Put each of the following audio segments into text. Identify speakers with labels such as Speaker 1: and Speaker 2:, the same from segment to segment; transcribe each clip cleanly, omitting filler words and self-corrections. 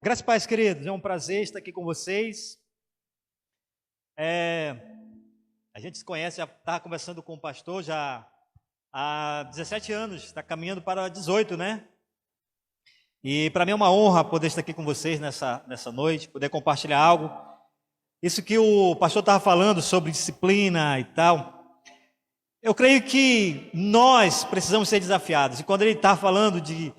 Speaker 1: Graças e paz, queridos, é um prazer estar aqui com vocês. A gente se conhece, já estava conversando com o pastor já há 17 anos, está caminhando para 18, né? E para mim é uma honra poder estar aqui com vocês nessa noite, poder compartilhar algo. Isso que o pastor estava falando sobre disciplina e tal, eu creio que nós precisamos ser desafiados. E quando ele estava falando de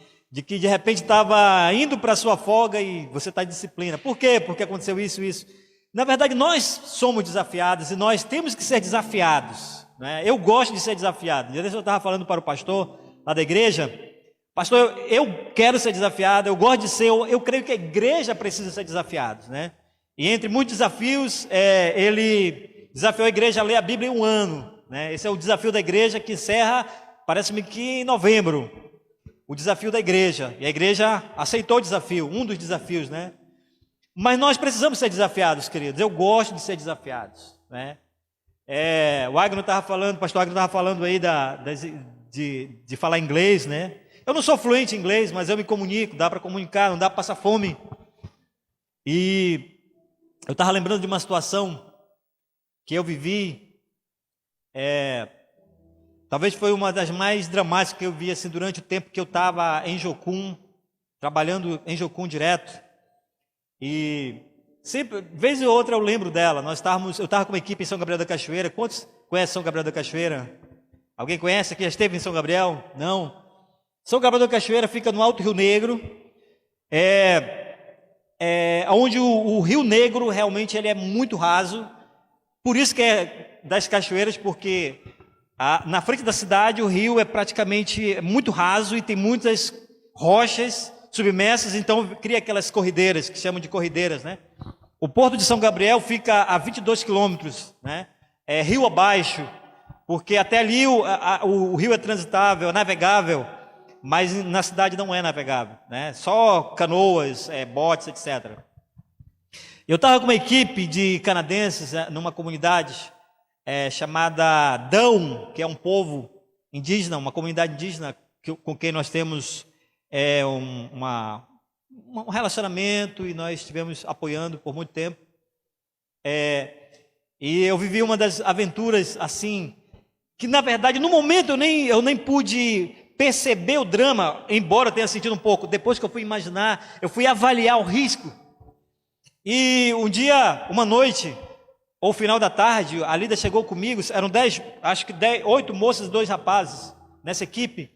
Speaker 1: que de repente estava indo para a sua folga e você está em disciplina. Por quê? Porque aconteceu isso. Na verdade, nós somos desafiados e nós temos que ser desafiados, né? Eu gosto de ser desafiado. Eu estava falando para o pastor lá da igreja, pastor, eu quero ser desafiado, eu gosto de ser, eu creio que a igreja precisa ser desafiada, né? E entre muitos desafios, ele desafiou a igreja a ler a Bíblia em um ano, né? Esse é o desafio da igreja que encerra, parece-me que em novembro. O desafio da igreja, e a igreja aceitou o desafio, um dos desafios, né? Mas nós precisamos ser desafiados, queridos. Eu gosto de ser desafiados, né? O Agno estava falando, o pastor Agno estava falando aí de falar inglês, né? Eu não sou fluente em inglês, mas eu me comunico, dá para comunicar, não dá para passar fome. E eu estava lembrando de uma situação que eu vivi, talvez foi uma das mais dramáticas que eu vi assim, durante o tempo que eu estava em Jocum, trabalhando em Jocum direto. E sempre, vez ou outra eu lembro dela. Eu estava com uma equipe em São Gabriel da Cachoeira. Quantos conhecem São Gabriel da Cachoeira? Alguém conhece aqui? Já esteve em São Gabriel? Não? São Gabriel da Cachoeira fica no Alto Rio Negro, onde o Rio Negro realmente ele é muito raso. Por isso que é das cachoeiras, porque na frente da cidade o rio é praticamente muito raso e tem muitas rochas submersas, então cria aquelas corrideiras, que chamam de corrideiras, né? O Porto de São Gabriel fica a 22 quilômetros, né? Rio abaixo, porque até ali o rio é transitável, é navegável, mas na cidade não é navegável, né? Só canoas, botes, etc. Eu estava com uma equipe de canadenses numa comunidade chamada Dão, que é um povo indígena, uma comunidade indígena com quem nós temos um relacionamento e nós estivemos apoiando por muito tempo. E eu vivi uma das aventuras assim, que na verdade no momento eu nem pude perceber o drama, embora eu tenha sentido um pouco. Depois que eu fui imaginar, eu fui avaliar o risco. E um dia, uma noite, ou final da tarde, a Lida chegou comigo, eram 8 moças e 2 rapazes nessa equipe.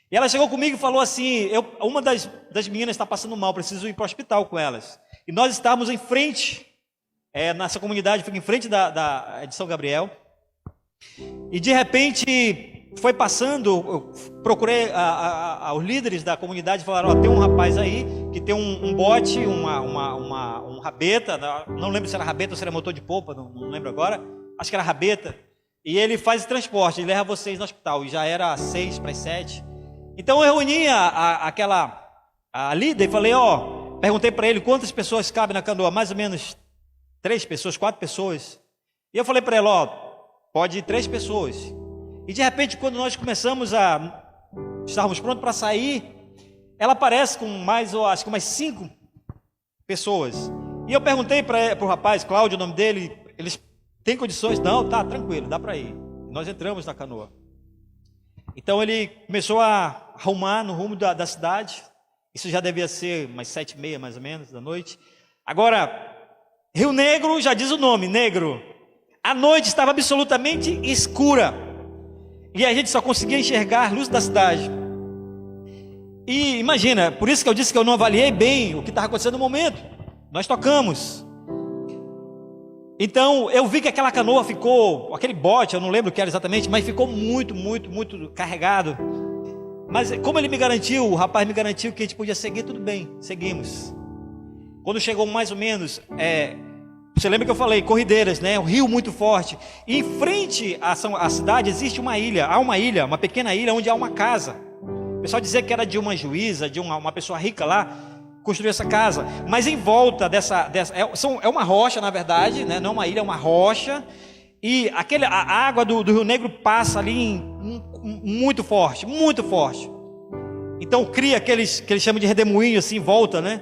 Speaker 1: E ela chegou comigo e falou assim, uma das meninas está passando mal, preciso ir para o hospital com elas. E nós estávamos em frente, nessa comunidade, fica em frente de São Gabriel. E de repente, foi passando, eu procurei os líderes da comunidade e falaram, tem um rapaz aí que tem um bote, um rabeta, não lembro se era rabeta ou se era motor de polpa, não lembro agora, acho que era rabeta. E ele faz transporte, ele leva vocês no hospital, e já era 6 para as 7. Então eu reuni a líder e falei, perguntei para ele quantas pessoas cabem na canoa, mais ou menos 3 pessoas, 4 pessoas. E eu falei para ela, pode ir 3 pessoas. E de repente, quando nós começamos estávamos prontos para sair, ela aparece com acho que mais 5 pessoas. E eu perguntei para o rapaz, Cláudio, o nome dele, eles têm condições? Não, tá, tranquilo, dá para ir. Nós entramos na canoa. Então ele começou a arrumar no rumo da cidade. Isso já devia ser umas 7h30 mais ou menos da noite. Agora, Rio Negro, já diz o nome, negro. A noite estava absolutamente escura. E a gente só conseguia enxergar a luz da cidade. E imagina, por isso que eu disse que eu não avaliei bem o que estava acontecendo no momento. Nós tocamos. Então eu vi que aquela canoa ficou, aquele bote, eu não lembro o que era exatamente, mas ficou muito, muito, muito carregado. Mas como ele me garantiu, o rapaz me garantiu que a gente podia seguir, tudo bem, seguimos. Quando chegou mais ou menos, você lembra que eu falei, corrideiras, né? Um rio muito forte. E em frente à cidade existe uma ilha, uma pequena ilha onde há uma casa. O pessoal dizia que era de uma juíza, de uma pessoa rica lá, construiu essa casa. Mas em volta é uma rocha, na verdade, né? Não uma ilha, é uma rocha. E a água do Rio Negro passa ali muito forte, muito forte. Então cria que eles chamam de redemoinho assim em volta, né?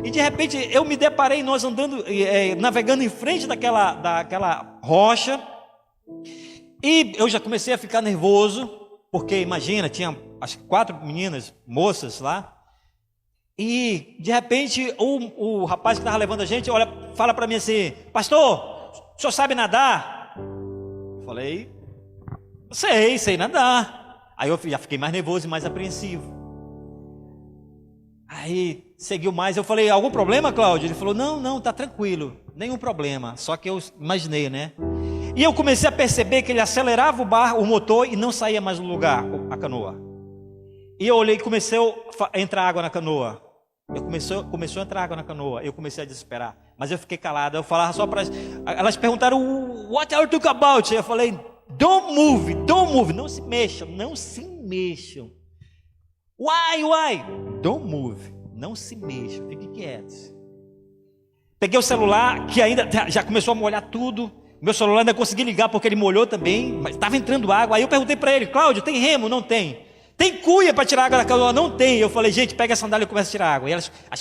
Speaker 1: E de repente eu me deparei, nós andando, navegando em frente daquela rocha, e eu já comecei a ficar nervoso, porque imagina, tinha acho que 4 meninas, moças lá, e de repente o rapaz que estava levando a gente, olha, fala para mim assim: pastor, o senhor sabe nadar? Eu falei: sei nadar. Aí eu já fiquei mais nervoso e mais apreensivo. Aí seguiu mais, eu falei: algum problema, Cláudio? Ele falou: não, tá tranquilo, nenhum problema. Só que eu imaginei, né? E eu comecei a perceber que ele acelerava o motor e não saía mais do lugar, a canoa. E eu olhei e começou a entrar água na canoa. Começou a entrar água na canoa. Eu comecei a desesperar. Mas eu fiquei calado. Eu falava só para elas perguntaram: what are you talking about? Eu falei: don't move. Não se mexam. Why? Don't move. Não se mexam. Fiquem quietos. Peguei o celular, que ainda já começou a molhar tudo. Meu celular ainda consegui ligar porque ele molhou também, mas estava entrando água. Aí eu perguntei para ele: Cláudio, tem remo? Não tem. Tem cuia para tirar água da canoa? Não tem. Eu falei: gente, pega a sandália e começa a tirar água. E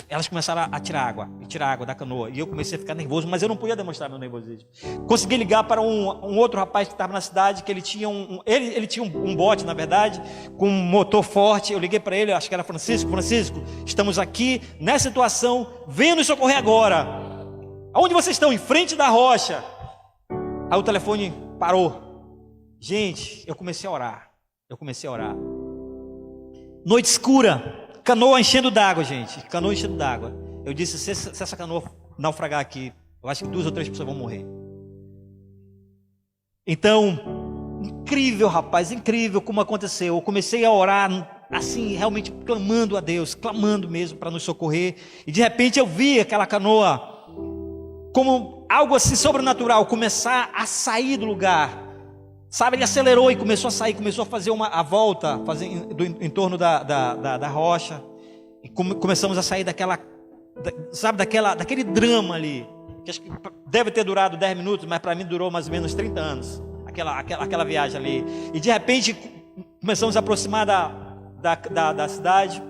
Speaker 1: elas começaram a tirar água da canoa. E eu comecei a ficar nervoso, mas eu não podia demonstrar meu nervosismo. Consegui ligar para um outro rapaz que estava na cidade, que ele tinha ele tinha um bote, na verdade, com um motor forte. Eu liguei para ele, acho que era Francisco, estamos aqui nessa situação, venha nos socorrer agora. Aonde vocês estão? Em frente da rocha. Aí o telefone parou. Gente, eu comecei a orar. Noite escura, canoa enchendo d'água, gente. Eu disse: se essa canoa naufragar aqui, eu acho que 2 ou 3 pessoas vão morrer. Então, incrível, rapaz, incrível como aconteceu. Eu comecei a orar, assim, realmente clamando a Deus, clamando mesmo para nos socorrer. E de repente eu vi aquela canoa como algo assim sobrenatural começar a sair do lugar. Sabe, ele acelerou e começou a sair, começou a fazer a volta, em torno da rocha. E começamos a sair daquele drama ali, que acho que deve ter durado 10 minutos, mas para mim durou mais ou menos 30 anos, aquela viagem ali. E de repente começamos a aproximar da cidade,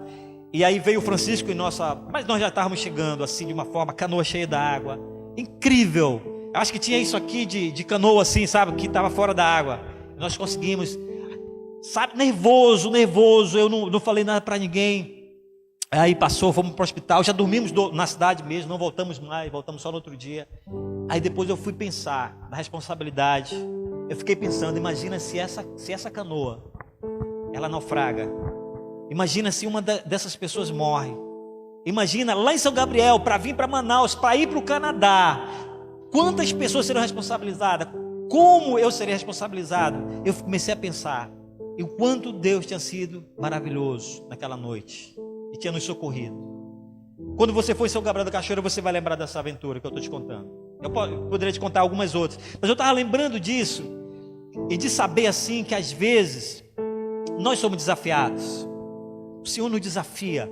Speaker 1: e aí veio o Francisco mas nós já estávamos chegando assim, de uma forma, canoa cheia d'água, incrível. Eu acho que tinha isso aqui de canoa assim, sabe, que estava fora da água. Nós conseguimos, sabe, nervoso, eu não falei nada para ninguém. Aí passou, fomos para o hospital, já dormimos na cidade mesmo, não voltamos mais, voltamos só no outro dia. Aí depois eu fui pensar na responsabilidade. Eu fiquei pensando: imagina se essa canoa, ela naufraga. Imagina se uma dessas pessoas morre. Imagina lá em São Gabriel, para vir para Manaus, para ir para o Canadá. Quantas pessoas serão responsabilizadas? Como eu seria responsabilizado? Eu comecei a pensar e o quanto Deus tinha sido maravilhoso naquela noite e tinha nos socorrido. Quando você for em São Gabriel da Cachoeira, você vai lembrar dessa aventura que eu estou te contando. Eu poderia te contar algumas outras, mas eu estava lembrando disso e de saber assim que às vezes nós somos desafiados. O Senhor nos desafia,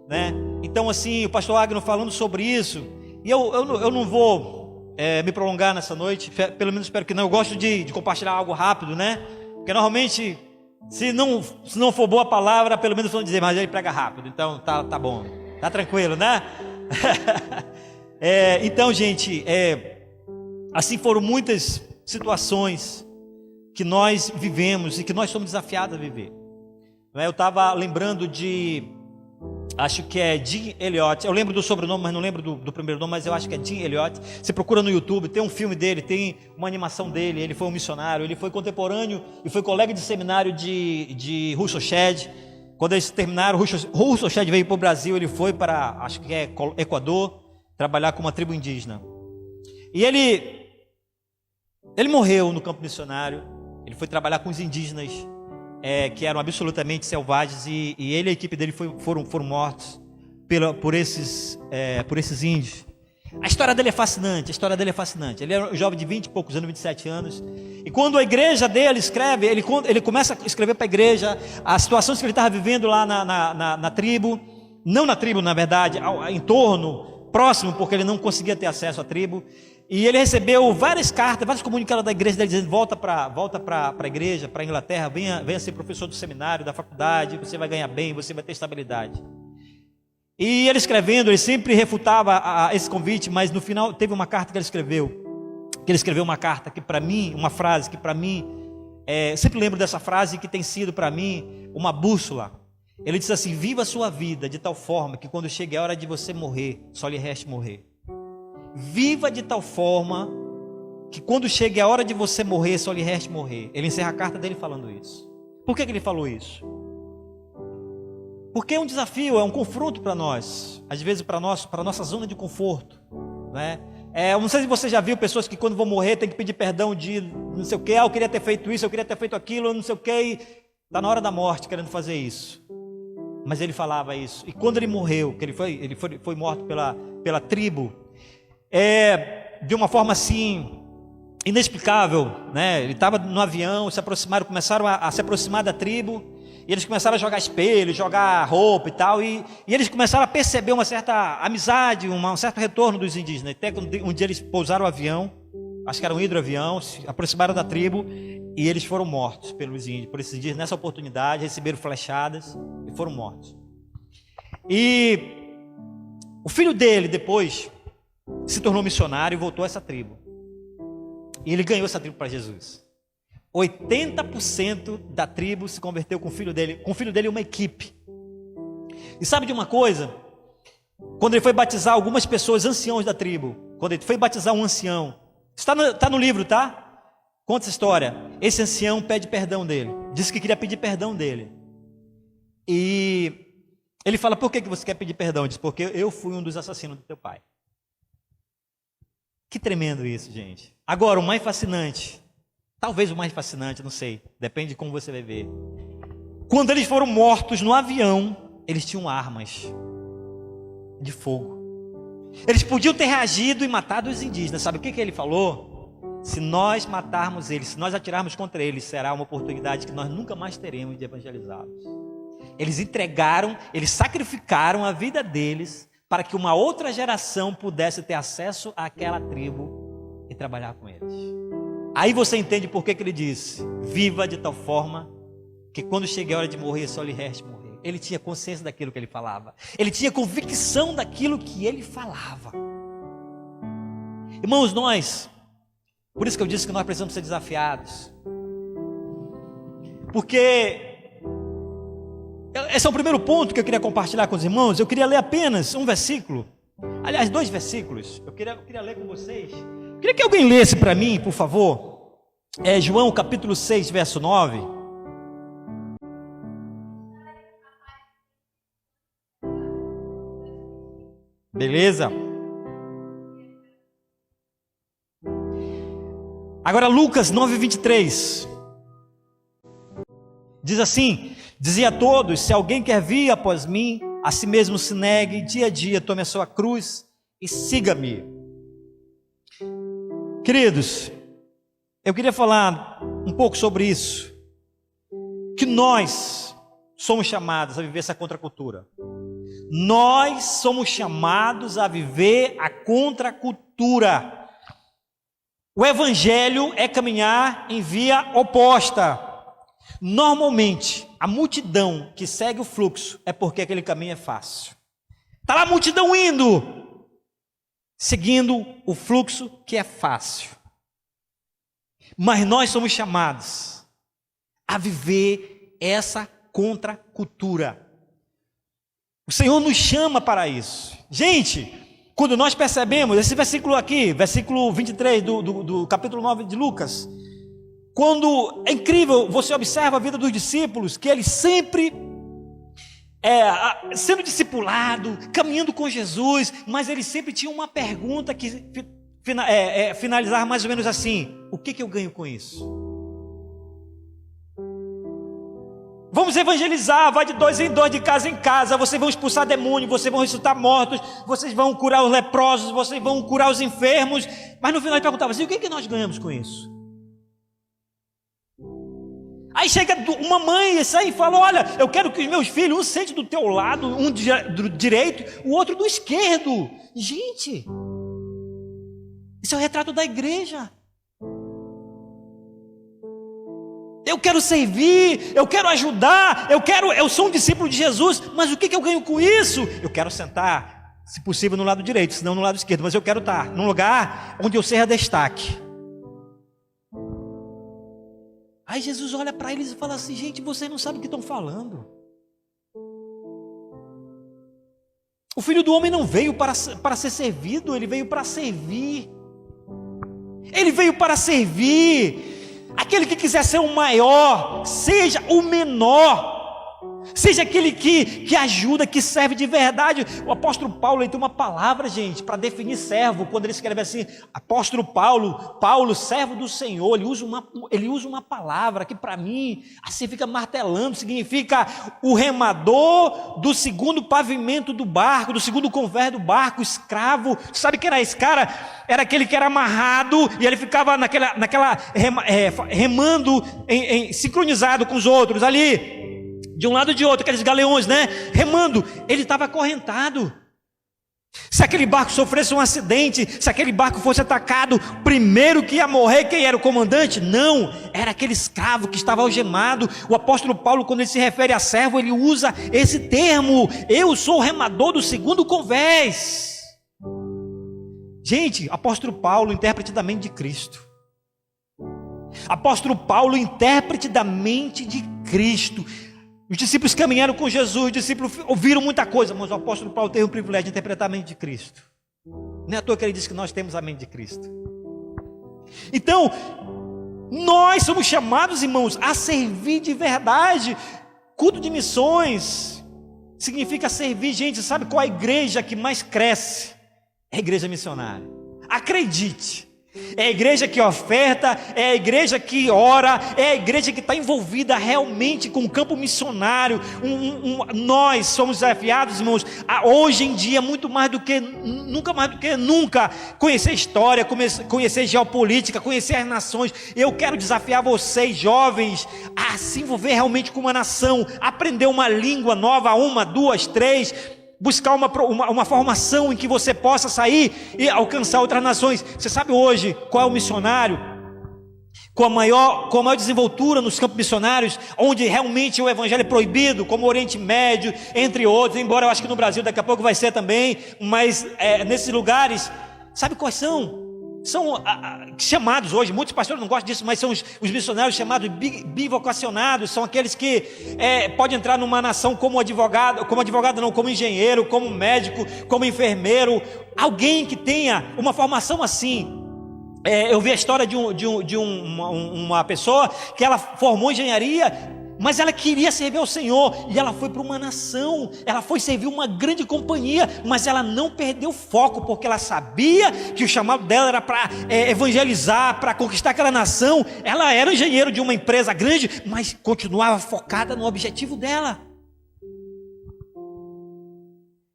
Speaker 1: né? Então assim, o pastor Agno falando sobre isso. E eu não vou me prolongar nessa noite, pelo menos espero que não. Eu gosto de compartilhar algo rápido, né? Porque normalmente, se não for boa palavra, pelo menos vão dizer: mas ele prega rápido, então tá bom, tá tranquilo, né? Então, gente, assim foram muitas situações que nós vivemos e que nós somos desafiados a viver. Eu estava lembrando acho que é Jim Elliot. Eu lembro do sobrenome, mas não lembro do primeiro nome, mas eu acho que é Jim Elliot. Você procura no YouTube, tem um filme dele, tem uma animação dele. Ele foi um missionário, ele foi contemporâneo e foi colega de seminário de Russell Shedd. Quando eles terminaram, Russell Shedd veio para o Brasil, ele foi para, acho que é Equador, trabalhar com uma tribo indígena. E ele morreu no campo missionário. Ele foi trabalhar com os indígenas, que eram absolutamente selvagens, e ele e a equipe dele foram mortos por esses índios. A história dele é fascinante. Ele é um jovem de 20 e poucos anos, 27 anos. E quando a igreja dele escreve, ele começa a escrever para a igreja as situações que ele estava vivendo lá na tribo. Não na tribo, na verdade, em torno, próximo, porque ele não conseguia ter acesso à tribo. E ele recebeu várias cartas, vários comunicados da igreja dele dizendo: volta para a igreja, para a Inglaterra, venha ser professor do seminário, da faculdade, você vai ganhar bem, você vai ter estabilidade. E ele escrevendo, ele sempre refutava esse convite, mas no final teve uma carta que ele escreveu. Que ele escreveu uma carta que para mim, uma frase que para mim, sempre lembro dessa frase que tem sido para mim uma bússola. Ele disse assim: viva a sua vida de tal forma que quando chegue a hora de você morrer, só lhe reste morrer. Viva de tal forma que quando chegue a hora de você morrer, só lhe reste morrer. Ele encerra a carta dele falando isso. Por que ele falou isso? Porque é um desafio, é um confronto para nós, às vezes para a nossa zona de conforto, né? Eu não sei se você já viu pessoas que quando vão morrer tem que pedir perdão de não sei o que, eu queria ter feito isso, eu queria ter feito aquilo, não sei o que, e está na hora da morte querendo fazer isso. Mas ele falava isso. E quando ele morreu, que ele foi morto pela tribo, de uma forma assim inexplicável, né? Ele estava no avião, começaram a se aproximar da tribo. E eles começaram a jogar espelho, jogar roupa e tal, e eles começaram a perceber uma certa amizade, um certo retorno dos indígenas. Até que um dia eles pousaram o avião, acho que era um hidroavião, se aproximaram da tribo, e eles foram mortos pelos índios. Por esses indígenas, nessa oportunidade, receberam flechadas e foram mortos. E o filho dele, depois, se tornou missionário e voltou a essa tribo. E ele ganhou essa tribo para Jesus. 80% da tribo se converteu com o filho dele. Com o filho dele, uma equipe. E sabe de uma coisa? Quando ele foi batizar algumas pessoas, anciãos da tribo, quando ele foi batizar um ancião, está no livro, tá? Conta essa história. Esse ancião pede perdão dele. Disse que queria pedir perdão dele. E ele fala: por que você quer pedir perdão? Ele diz: porque eu fui um dos assassinos do teu pai. Que tremendo isso, gente. Agora, o mais fascinante, talvez o mais fascinante, não sei, depende de como você vai ver. Quando eles foram mortos no avião, eles tinham armas de fogo. Eles podiam ter reagido e matado os indígenas. Sabe o que ele falou? Se nós matarmos eles, se nós atirarmos contra eles, será uma oportunidade que nós nunca mais teremos de evangelizá-los. Eles entregaram, eles sacrificaram a vida deles para que uma outra geração pudesse ter acesso àquela tribo e trabalhar com eles. Aí você entende por que ele disse: viva de tal forma que quando chegue a hora de morrer, só lhe reste morrer. Ele tinha consciência daquilo que ele falava. Ele tinha convicção daquilo que ele falava. Irmãos, por isso que eu disse que nós precisamos ser desafiados. Porque esse é o primeiro ponto que eu queria compartilhar com os irmãos. Eu queria ler apenas um versículo. Aliás, 2 versículos. Eu queria ler com vocês. Queria que alguém lesse para mim, por favor. João capítulo 6, verso 9. Beleza? Agora Lucas 9, 23. Diz assim: dizia a todos: se alguém quer vir após mim, a si mesmo se negue, dia a dia tome a sua cruz e siga-me. Queridos, eu queria falar um pouco sobre isso, que nós somos chamados a viver essa contracultura. Nós somos chamados a viver a contracultura. O evangelho é caminhar em via oposta. Normalmente, a multidão que segue o fluxo é porque aquele caminho é fácil. Está lá a multidão indo, seguindo o fluxo que é fácil. Mas nós somos chamados a viver essa contracultura. O Senhor nos chama para isso. Gente, quando nós percebemos, esse versículo aqui, versículo 23 do capítulo 9 de Lucas, quando é incrível, você observa a vida dos discípulos, que eles sempre sendo discipulado, caminhando com Jesus, mas eles sempre tinham uma pergunta que finalizava mais ou menos assim: o que eu ganho com isso? Vamos evangelizar, vai de 2 em 2, de casa em casa, vocês vão expulsar demônios, vocês vão ressuscitar mortos, vocês vão curar os leprosos, vocês vão curar os enfermos. Mas no final ele perguntava assim: o que nós ganhamos com isso? Aí chega uma mãe e fala: olha, eu quero que os meus filhos, um sente do teu lado, um do direito, o outro do esquerdo. Gente, isso é o retrato da igreja. Eu quero servir, eu quero ajudar, eu sou um discípulo de Jesus, mas o que eu ganho com isso? Eu quero sentar, se possível, no lado direito, senão no lado esquerdo, mas eu quero estar num lugar onde eu seja destaque. Aí Jesus olha para eles e fala assim: gente, vocês não sabem o que estão falando. O Filho do Homem não veio para ser servido, ele veio para servir. Ele veio para servir. Aquele que quiser ser o maior, seja o menor. Seja aquele que ajuda, que serve de verdade. O apóstolo Paulo, ele tem uma palavra, gente, para definir servo. Quando ele escreve assim, apóstolo Paulo, servo do Senhor, ele usa uma palavra que para mim, assim fica martelando, significa o remador do segundo pavimento do barco, do segundo convés do barco, escravo. Sabe quem era esse cara? Era aquele que era amarrado e ele ficava remando, sincronizado com os outros ali, de um lado e de outro, aqueles galeões, né? Remando. Ele estava acorrentado. Se aquele barco sofresse um acidente, se aquele barco fosse atacado, primeiro que ia morrer, quem era o comandante? Não, era aquele escravo que estava algemado. O apóstolo Paulo, quando ele se refere a servo, ele usa esse termo: eu sou o remador do segundo convés. Gente, apóstolo Paulo, intérprete da mente de Cristo. Apóstolo Paulo, intérprete da mente de Cristo. Os discípulos caminharam com Jesus, os discípulos ouviram muita coisa, mas o apóstolo Paulo teve o privilégio de interpretar a mente de Cristo. Não é à toa que ele disse que nós temos a mente de Cristo. Então, nós somos chamados, irmãos, a servir de verdade. Culto de missões significa servir. Gente, sabe qual é a igreja que mais cresce? É a igreja missionária. Acredite. É a igreja que oferta, é a igreja que ora, é a igreja que está envolvida realmente com o campo missionário. Nós somos desafiados, irmãos, a, hoje em dia, muito mais do que nunca, conhecer história, conhecer geopolítica, conhecer as nações. Eu quero desafiar vocês, jovens, a se envolver realmente com uma nação, aprender uma língua nova, 1, 2, 3, buscar uma formação em que você possa sair e alcançar outras nações. Você sabe hoje qual é o missionário com a maior desenvoltura nos campos missionários, onde realmente o evangelho é proibido, como o Oriente Médio, entre outros, embora eu acho que no Brasil daqui a pouco vai ser também, mas nesses lugares, sabe quais são? São chamados hoje, muitos pastores não gostam disso, mas são os missionários chamados bivocacionados. São aqueles que podem entrar numa nação como advogado não, como engenheiro, como médico, como enfermeiro, alguém que tenha uma formação assim. Eu vi a história de uma pessoa que ela formou engenharia, mas ela queria servir ao Senhor, e ela foi para uma nação, ela foi servir uma grande companhia, mas ela não perdeu o foco, porque ela sabia que o chamado dela era para evangelizar, para conquistar aquela nação. Ela era engenheiro de uma empresa grande, mas continuava focada no objetivo dela.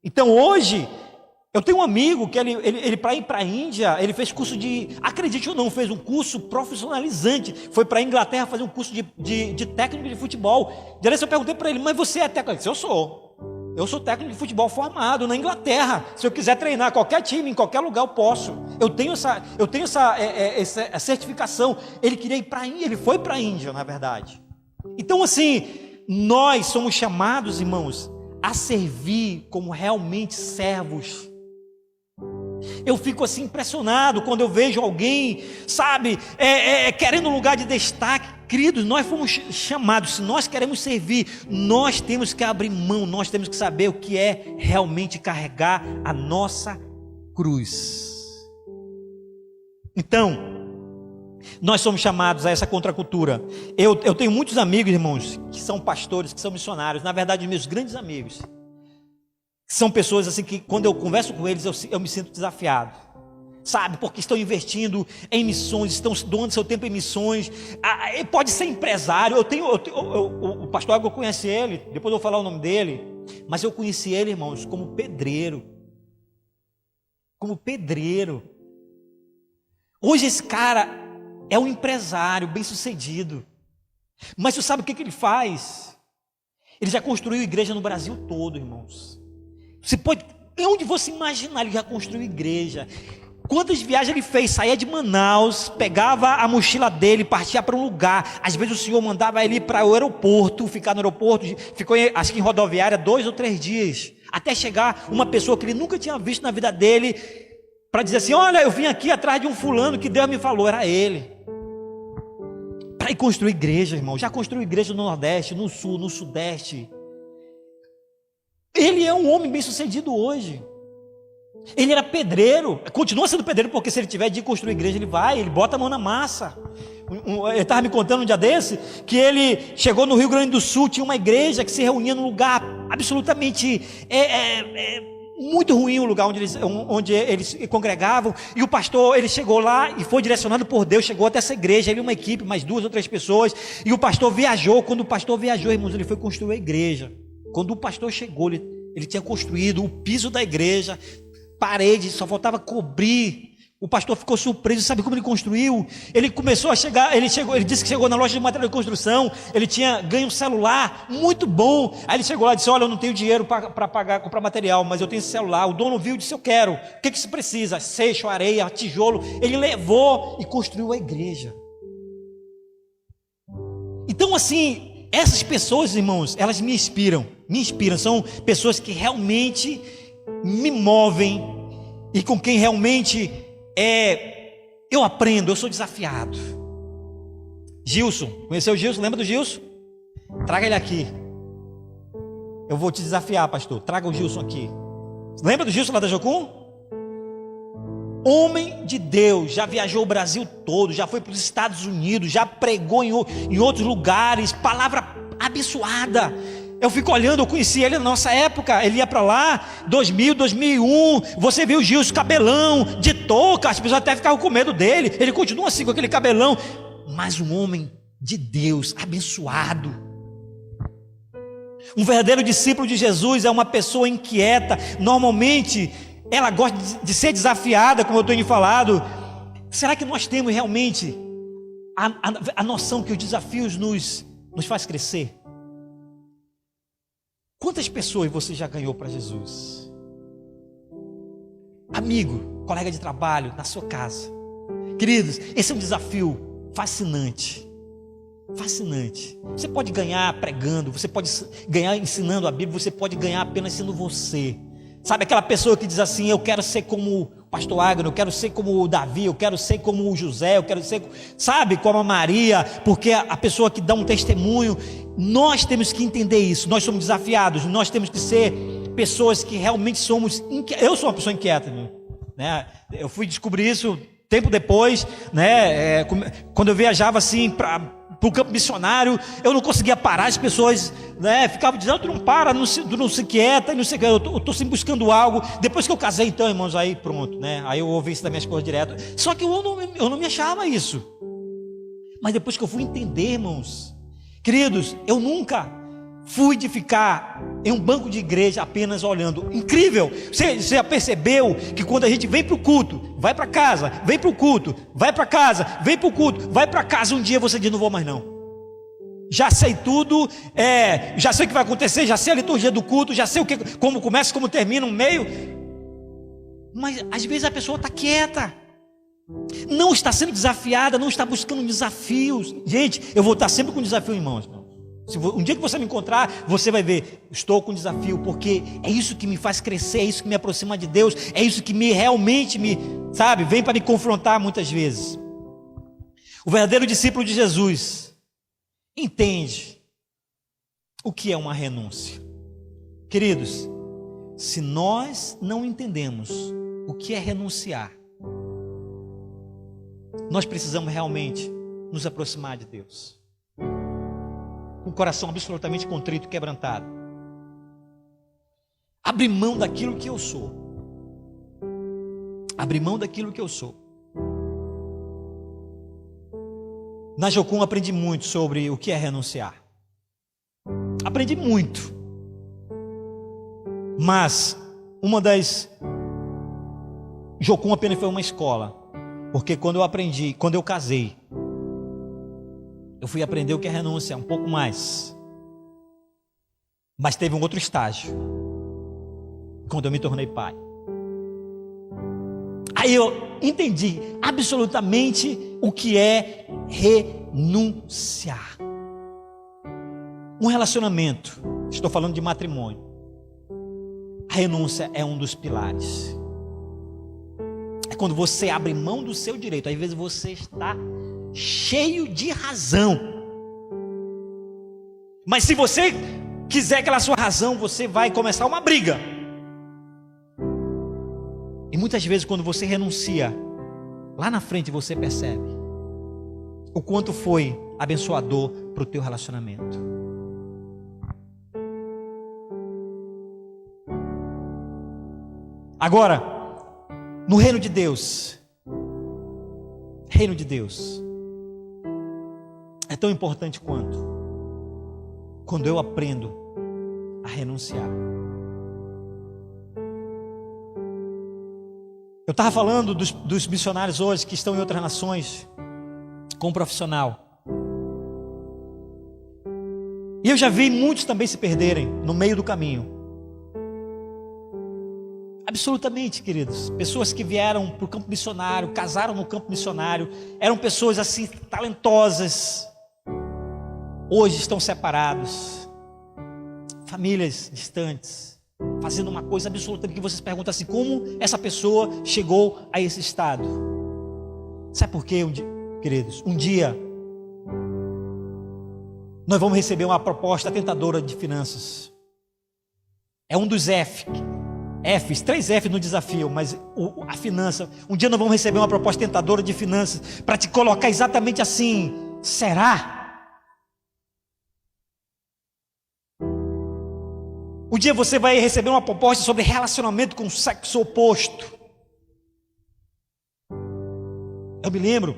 Speaker 1: Então hoje, eu tenho um amigo que ele para ir para a Índia, ele fez curso acredite ou não, fez um curso profissionalizante, foi para a Inglaterra fazer um curso de técnico de futebol. De eu perguntei para ele: mas você é técnico? Ele disse: eu sou técnico de futebol formado na Inglaterra. Se eu quiser treinar qualquer time, em qualquer lugar, eu posso. Eu tenho essa certificação. Ele queria ir para a Índia, ele foi para a Índia, na verdade. Então assim, nós somos chamados, irmãos, a servir como realmente servos. Eu fico assim impressionado quando eu vejo alguém, sabe, querendo um lugar de destaque. Queridos, nós fomos chamados, se nós queremos servir, nós temos que abrir mão, nós temos que saber o que é realmente carregar a nossa cruz. Então, nós somos chamados a essa contracultura. Eu tenho muitos amigos, irmãos, que são pastores, que são missionários, na verdade, meus grandes amigos. São pessoas assim que, quando eu converso com eles, eu me sinto desafiado, sabe, porque estão investindo em missões, estão doando seu tempo em missões. Pode ser empresário. O pastor Água, eu conheci ele, depois eu vou falar o nome dele, mas eu conheci ele, irmãos, como pedreiro. Hoje esse cara é um empresário bem sucedido, mas você sabe o que ele faz? Ele já construiu igreja no Brasil todo, irmãos. Você pode, onde você imaginar, ele já construiu igreja. Quantas viagens ele fez? Saía de Manaus, pegava a mochila dele, partia para um lugar. Às vezes o Senhor mandava ele para o aeroporto, ficar no aeroporto, ficou acho que em rodoviária 2 ou 3 dias, até chegar uma pessoa que ele nunca tinha visto na vida dele, para dizer assim: olha, eu vim aqui atrás de um fulano que Deus me falou, era ele. Para ir construir igreja, irmão. Já construiu igreja no Nordeste, no Sul, no Sudeste. Ele é um homem bem sucedido hoje. Ele era pedreiro, continua sendo pedreiro, porque se ele tiver de construir igreja, ele bota a mão na massa. Ele estava me contando um dia desse, que ele chegou no Rio Grande do Sul, tinha uma igreja que se reunia num lugar absolutamente muito ruim, o lugar onde eles congregavam, e o pastor, ele chegou lá e foi direcionado por Deus, chegou até essa igreja, ele e uma equipe, mais 2 ou 3 pessoas, e o pastor viajou. Quando o pastor viajou, irmãos, ele foi construir a igreja. Quando o pastor chegou, ele tinha construído o piso da igreja, parede, só faltava cobrir. O pastor ficou surpreso. Sabe como ele construiu? Ele começou a chegar, ele disse que chegou na loja de material de construção, ele tinha ganho um celular muito bom. Aí ele chegou lá e disse: olha, eu não tenho dinheiro para pagar, comprar material, mas eu tenho esse celular. O dono viu e disse: eu quero. O que você precisa? Seixo, areia, tijolo. Ele levou e construiu a igreja. Então, assim, essas pessoas, irmãos, elas me inspiram, são pessoas que realmente me movem e com quem realmente eu aprendo, eu sou desafiado. Gilson, conheceu o Gilson? Lembra do Gilson? Traga ele aqui. Eu vou te desafiar, pastor. Traga o Gilson aqui. Lembra do Gilson lá da Jocum? Homem de Deus, já viajou o Brasil todo, já foi para os Estados Unidos, já pregou em outros lugares, palavra abençoada. Eu fico olhando, eu conheci ele na nossa época, ele ia para lá, 2000, 2001, você viu o Gilson, cabelão, de touca, as pessoas até ficavam com medo dele, ele continua assim com aquele cabelão, mas um homem de Deus, abençoado. Um verdadeiro discípulo de Jesus é uma pessoa inquieta, normalmente ela gosta de ser desafiada, como eu tenho falado. Será que nós temos realmente a noção que os desafios nos faz crescer? Quantas pessoas você já ganhou para Jesus? Amigo, colega de trabalho, na sua casa. Queridos, esse é um desafio fascinante. Fascinante. Você pode ganhar pregando, você pode ganhar ensinando a Bíblia, você pode ganhar apenas sendo você. Sabe aquela pessoa que diz assim: eu quero ser como o pastor Agno, eu quero ser como o Davi, eu quero ser como o José, eu quero ser, sabe, como a Maria, porque a pessoa que dá um testemunho. Nós temos que entender isso, nós somos desafiados, nós temos que ser pessoas que realmente somos inquietas. Eu sou uma pessoa inquieta, né? Eu fui descobrir isso tempo depois, né? Quando eu viajava assim para o campo missionário, eu não conseguia parar, as pessoas, né, ficavam dizendo: tu não para, tu não se quieta, não sei o que, eu estou sempre buscando algo. Depois que eu casei, então, irmãos, aí pronto, né? Aí eu ouvi isso da minha esposa direto. Só que eu não me achava isso. Mas depois que eu fui entender, irmãos, queridos, eu nunca fui de ficar em um banco de igreja apenas olhando. Incrível, você já percebeu que quando a gente vem para o culto, vai para casa, vem para o culto, vai para casa, vem para o culto, vai para casa, um dia você diz: não vou mais não, já sei tudo, já sei o que vai acontecer, já sei a liturgia do culto, já sei como começa, como termina, um meio. Mas às vezes a pessoa está quieta, não está sendo desafiada, não está buscando desafios. Gente, eu vou estar sempre com desafio em mãos. Um dia que você me encontrar, você vai ver: estou com desafio, porque é isso que me faz crescer, é isso que me aproxima de Deus, é isso que realmente sabe, vem para me confrontar muitas vezes. O verdadeiro discípulo de Jesus entende o que é uma renúncia. Queridos, se nós não entendemos o que é renunciar, nós precisamos realmente nos aproximar de Deus com o coração absolutamente contrito, quebrantado. Abrir mão daquilo que eu sou. Abrir mão daquilo que eu sou. Na Jocum aprendi muito sobre o que é renunciar. Aprendi muito. Mas Jocum apenas foi uma escola. Porque quando eu casei, eu fui aprender o que é renúncia, um pouco mais. Mas teve um outro estágio, quando eu me tornei pai. Aí eu entendi absolutamente o que é renunciar. Um relacionamento, estou falando de matrimônio, a renúncia é um dos pilares. É quando você abre mão do seu direito. Às vezes você está cheio de razão, mas se você quiser aquela sua razão, você vai começar uma briga. E muitas vezes quando você renuncia, lá na frente você percebe o quanto foi abençoador para o teu relacionamento. Agora, no reino de Deus, é tão importante quando eu aprendo a renunciar. Eu estava falando dos missionários hoje que estão em outras nações, com um profissional. E eu já vi muitos também se perderem no meio do caminho. Absolutamente, queridos. Pessoas que vieram para o campo missionário, casaram no campo missionário, eram pessoas assim talentosas. Hoje estão separados, famílias distantes, fazendo uma coisa absolutamente que vocês perguntam assim: como essa pessoa chegou a esse estado? Sabe por quê, queridos? Um dia nós vamos receber uma proposta tentadora de finanças. É um dos F's, 3 F no desafio, mas a finança. Um dia nós vamos receber uma proposta tentadora de finanças para te colocar exatamente assim: será? Um dia você vai receber uma proposta sobre relacionamento com o sexo oposto. Eu me lembro,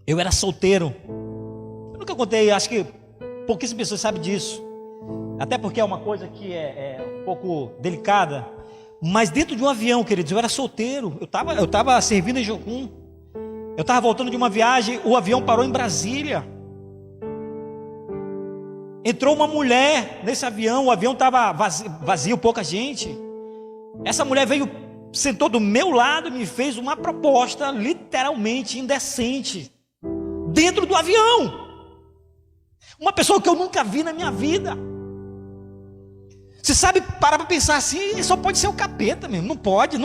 Speaker 1: eu era solteiro. Eu nunca contei, acho que pouquíssimas pessoas sabem disso. Até porque é uma coisa que é um pouco delicada. Mas dentro de um avião, queridos, eu era solteiro. Eu estava servindo em Jocum. Eu estava voltando de uma viagem, o avião parou em Brasília. Entrou uma mulher nesse avião, o avião estava vazio, pouca gente. Essa mulher veio, sentou do meu lado e me fez uma proposta literalmente indecente, dentro do avião. Uma pessoa que eu nunca vi na minha vida. Você sabe, parar para pensar assim, só pode ser o capeta mesmo. Não pode.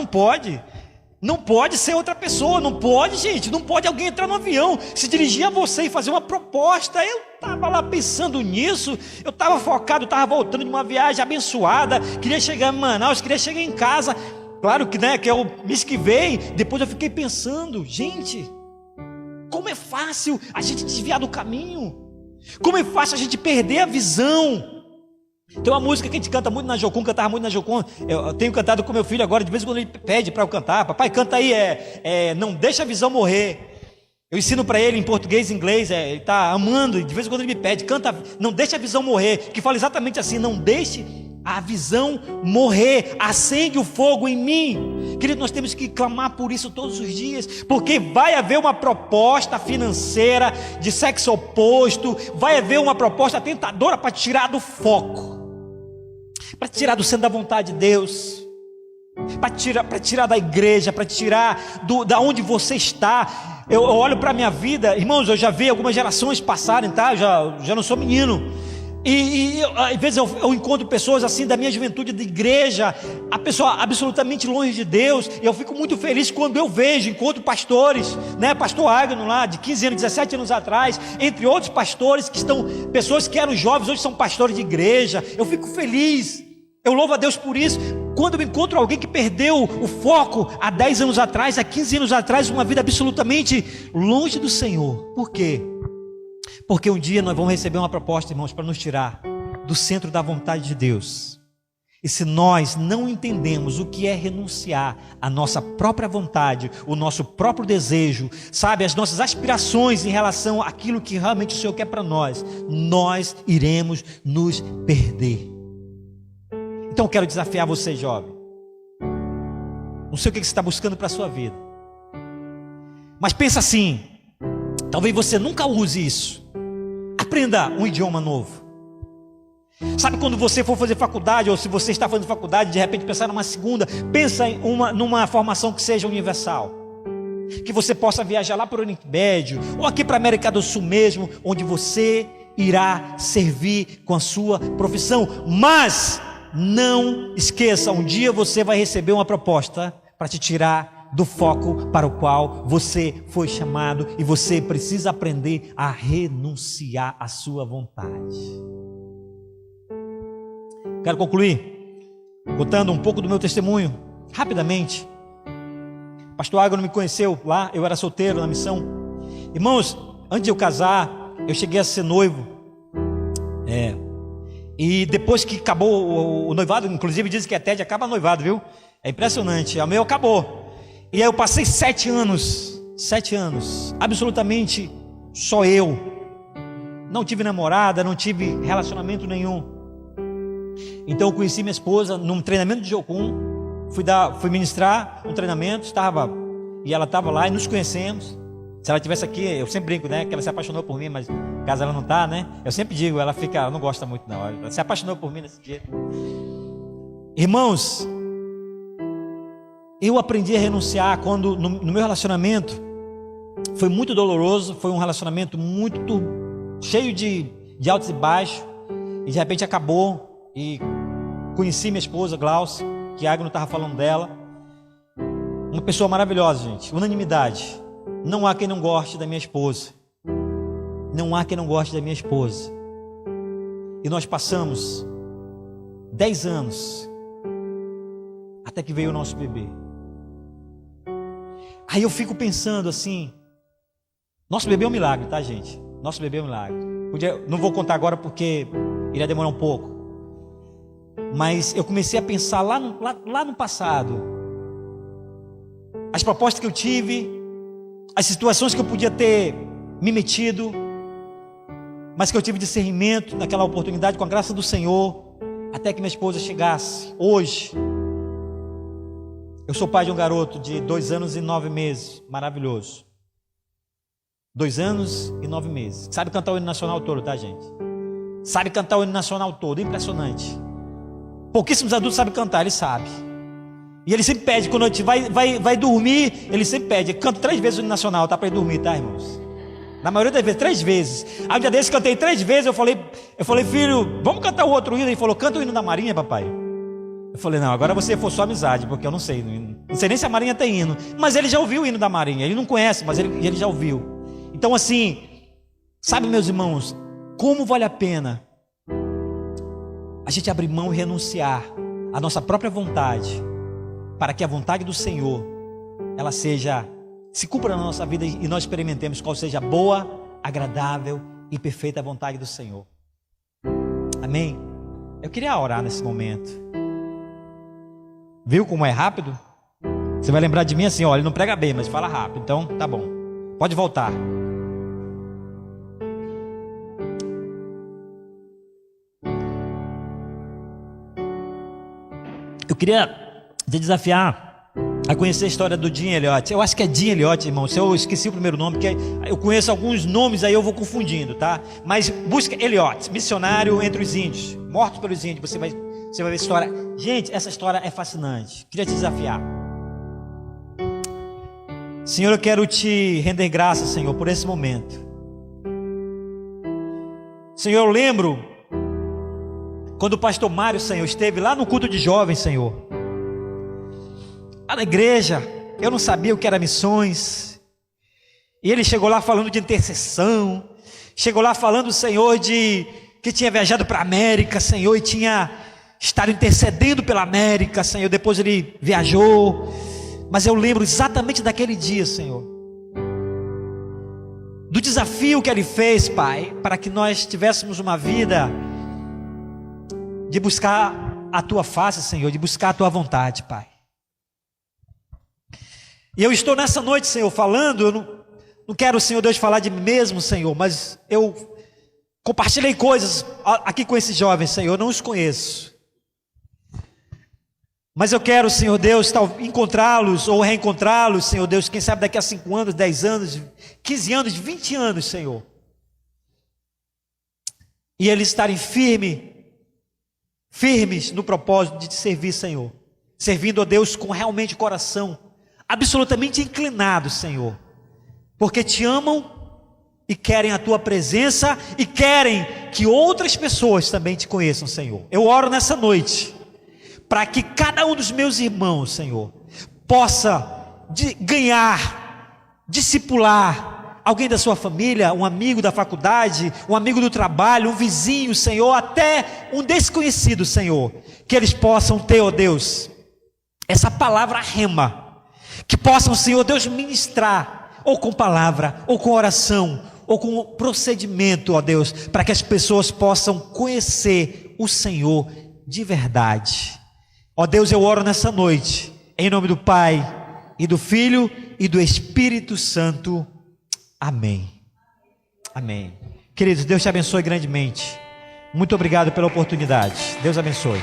Speaker 1: Não pode ser outra pessoa, não pode, gente. Não pode alguém entrar no avião, se dirigir a você e fazer uma proposta. Eu estava lá pensando nisso, eu estava focado, estava voltando de uma viagem abençoada, queria chegar em Manaus, queria chegar em casa. Claro que, que eu me esquivei. Depois eu fiquei pensando, gente, como é fácil a gente desviar do caminho, como é fácil a gente perder a visão. Tem uma música que a gente canta muito na Jocum, cantava muito na Jocum. Eu tenho cantado com meu filho agora, de vez em quando ele pede para eu cantar. Papai, canta aí, não deixa a visão morrer. Eu ensino para ele em português e inglês, ele está amando, e de vez em quando ele me pede, canta, não deixa a visão morrer, que fala exatamente assim: não deixe a visão morrer, acende o fogo em mim. Querido, nós temos que clamar por isso todos os dias, porque vai haver uma proposta financeira de sexo oposto, vai haver uma proposta tentadora para tirar do foco, para tirar do centro da vontade de Deus, para tirar da igreja, para tirar da onde você está. Eu olho para a minha vida, irmãos, eu já vi algumas gerações passarem, tá? Já não sou menino. E às vezes eu encontro pessoas assim da minha juventude de igreja, a pessoa absolutamente longe de Deus. E eu fico muito feliz quando eu encontro pastores, pastor Agno lá, de 15 anos, 17 anos atrás, entre outros pastores pessoas que eram jovens, hoje são pastores de igreja. Eu fico feliz, eu louvo a Deus por isso. Quando eu encontro alguém que perdeu o foco há 10 anos atrás, há 15 anos atrás, uma vida absolutamente longe do Senhor. Por quê? Porque um dia nós vamos receber uma proposta, irmãos, para nos tirar do centro da vontade de Deus. E se nós não entendemos o que é renunciar à nossa própria vontade, o nosso próprio desejo, sabe, as nossas aspirações em relação àquilo que realmente o Senhor quer para nós, nós iremos nos perder. Então eu quero desafiar você, jovem. Não sei o que você está buscando para a sua vida, mas pensa assim: talvez você nunca use isso. Aprenda um idioma novo. Sabe quando você for fazer faculdade, ou se você está fazendo faculdade, de repente pensar numa segunda, pensa numa formação que seja universal, que você possa viajar lá para o Oriente Médio, ou aqui para a América do Sul mesmo, onde você irá servir com a sua profissão. Mas não esqueça, um dia você vai receber uma proposta para te tirar do foco para o qual você foi chamado, e você precisa aprender a renunciar à sua vontade. Quero concluir contando um pouco do meu testemunho, rapidamente. Pastor Ágano me conheceu lá, eu era solteiro na missão. Irmãos, antes de eu casar, eu cheguei a ser noivo. E depois que acabou o noivado, inclusive dizem que até de acaba noivado, viu? É impressionante, o meu acabou. E aí eu passei 7 anos, absolutamente só eu. Não tive namorada, não tive relacionamento nenhum. Então eu conheci minha esposa num treinamento de Jocum. Fui ministrar um treinamento, e ela estava lá e nos conhecemos. Se ela estivesse aqui, eu sempre brinco, né, que ela se apaixonou por mim, mas caso ela não está, né, eu sempre digo, ela não gosta muito não, ela se apaixonou por mim nesse dia. Irmãos, eu aprendi a renunciar quando no meu relacionamento foi muito doloroso, foi um relacionamento muito cheio de altos e baixos, e de repente acabou, e conheci minha esposa Glaucia, que Agno estava falando dela, uma pessoa maravilhosa, gente, unanimidade. Não há quem não goste da minha esposa, não há quem não goste da minha esposa. E nós passamos 10 anos até que veio o nosso bebê. Aí eu fico pensando assim, nosso bebê é um milagre, tá, gente? Nosso bebê é um milagre. Não vou contar agora porque iria demorar um pouco, mas eu comecei a pensar lá no passado, as propostas que eu tive, as situações que eu podia ter me metido, mas que eu tive discernimento naquela oportunidade, com a graça do Senhor, até que minha esposa chegasse. Hoje eu sou pai de um garoto de 2 anos e 9 meses, maravilhoso. 2 anos e 9 meses. Sabe cantar o hino nacional todo, tá, gente? Sabe cantar o hino nacional todo, impressionante. Pouquíssimos adultos sabem cantar, ele sabe. E ele sempre pede, quando a gente vai dormir, ele sempre pede, canta 3 vezes o hino nacional, tá, para ele dormir, tá, irmãos? Na maioria das vezes, 3 vezes. Aí um dia desse, cantei 3 vezes, eu falei, filho, vamos cantar o outro hino? Ele falou, canta o hino da Marinha, papai. Eu falei, não, agora você for só amizade, porque eu não sei nem se a Marinha tem hino. Mas ele já ouviu o hino da Marinha, ele não conhece, mas ele já ouviu. Então assim, sabe, meus irmãos, como vale a pena a gente abrir mão e renunciar à nossa própria vontade, para que a vontade do Senhor, ela se cumpra na nossa vida, e nós experimentemos qual seja a boa, agradável e perfeita vontade do Senhor. Amém? Eu queria orar nesse momento. Viu como é rápido? Você vai lembrar de mim assim, olha, ele não prega bem, mas fala rápido, então tá bom, pode voltar. Eu queria te desafiar a conhecer a história do Jim Elliot. Eu acho que é Jim Elliot, irmão. Se eu esqueci o primeiro nome, porque eu conheço alguns nomes, aí eu vou confundindo, tá? Mas busca Elliot, missionário entre os índios, morto pelos índios. Você vai ver a história. Gente, essa história é fascinante. Queria te desafiar. Senhor, eu quero te render graças, Senhor, por esse momento. Senhor, eu lembro quando o pastor Mário, Senhor, esteve lá no culto de jovens, Senhor, lá na igreja. Eu não sabia o que era missões, e ele chegou lá falando de intercessão, chegou lá falando, Senhor, de que tinha viajado para a América, Senhor, e tinha estado intercedendo pela América, Senhor. Depois ele viajou, mas eu lembro exatamente daquele dia, Senhor, do desafio que ele fez, Pai, para que nós tivéssemos uma vida de buscar a Tua face, Senhor, de buscar a Tua vontade, Pai. E eu estou nessa noite, Senhor, falando, eu não quero, Senhor Deus, falar de mim mesmo, Senhor, mas eu compartilhei coisas aqui com esses jovens, Senhor, eu não os conheço. Mas eu quero, Senhor Deus, encontrá-los ou reencontrá-los, Senhor Deus, quem sabe daqui a 5 anos, 10 anos, 15 anos, 20 anos, Senhor. E eles estarem firmes firmes no propósito de te servir, Senhor. Servindo a Deus com realmente coração absolutamente inclinado, Senhor. Porque te amam e querem a tua presença e querem que outras pessoas também te conheçam, Senhor. Eu oro nessa noite para que cada um dos meus irmãos, Senhor, possa ganhar, discipular alguém da sua família, um amigo da faculdade, um amigo do trabalho, um vizinho, Senhor, até um desconhecido, Senhor, que eles possam ter, ó Deus, essa palavra rema, que possam, Senhor Deus, ministrar, ou com palavra, ou com oração, ou com procedimento, ó Deus, para que as pessoas possam conhecer o Senhor de verdade. Ó Deus, eu oro nessa noite, em nome do Pai, e do Filho, e do Espírito Santo. Amém. Amém. Queridos, Deus te abençoe grandemente. Muito obrigado pela oportunidade. Deus abençoe.